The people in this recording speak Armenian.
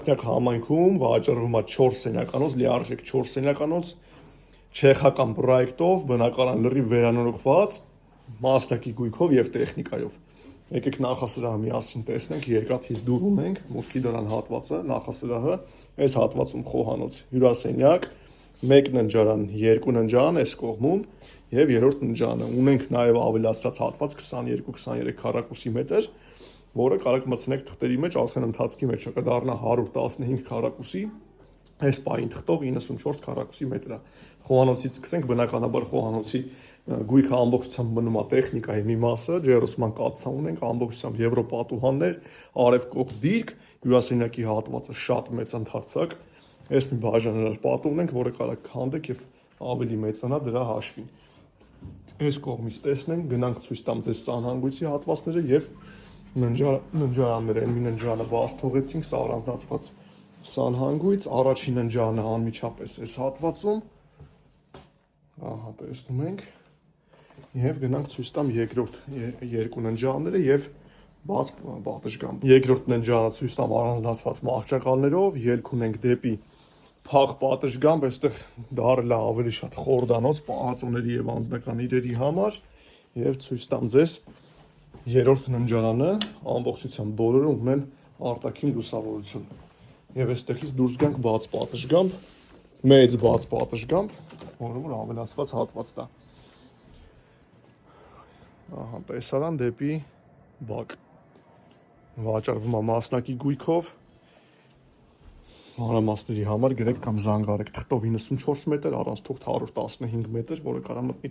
Այդտեղ համայնքում վաճառվում է 4 սենյականոց, լիարժեք 4 սենյականոց, չեխական պրոյեկտով, բնակարան լրիվ վերանորոգված, մասնակի գույքով եւ տեխնիկայով։ Եկեք նախասրահը միասին տեսնենք, երկաթից դուռ ունենք, մուտքի դրան հատվածը, նախասրահը, այս հատվածում խոհանոց, հյուրասենյակ, 1 ննջարան, 2 ննջարան այս կողմում եւ երրորդ ննջարանը։ Ունենք նաեւ ավելացած հատված 22-23 քառակուսի մետր, որը կարող մտցնեք թղթերի մեջ, արդեն ընթացքի մեջ կդառնա 115 քառակուսի, այս պահին թղթով 94 քառակուսի մետր է։ Խոհանոցից սկսենք, բնականաբար խոհանոցի գույքը ամբողջությամբ մնում է տեխնիկայի մի մասը, ջերուսման կաթսա ունենք, ամբողջությամբ եվրոպատուհաններ, արև կողմ դիրք, հյուրասենյակի հատվածը շատ մեծ ընդարձակ, այս մի բաժանարար պատը ունենք, որը կարող քանդեք եւ ավելի մեծանա դրա հաշվին։ Այս կողմից տեսնենք, գնանք ցույց տամ ձեզ սանհանգույցի հատվածները եւ ննջարանները, մի ննջարանը բաց թողեցինք, սա առանձնացված սանհանգույց, առաջին ննջարանը անմիջապես այս հատվածում, ահա տեսնում ենք, եւ գնանք ցույց տամ երկրորդ երկու ննջարանները եւ բաց պատշգամբ։ Երկրորդ ննջարանը ցույց տամ առանձնացված մահճակալներով, ելք ունենք դեպի փակ պատշգամբ, այստեղ դարել է ավելի շատ խորդանոց պահածոների եւ անձնական իրերի համար եւ ցույց տամ ձեզ երրորդ ննջարանը, ամբողջությամբ բոլորը ունեն արտաքին լուսավորություն։ Եվ այստեղից դուրս գանք բաց պատշգամբ, մեծ բաց պատշգամբ, որը որ ավելացված հատված դա։ Ահա, տեսարան դեպի բակ։ Վաճառվում է մասնակի գույքով, մանրամասների համար գրեք կամ զանգարեք թղթով 94 մետր, առանց թուղթ 115 մետր, որը կարող մտնի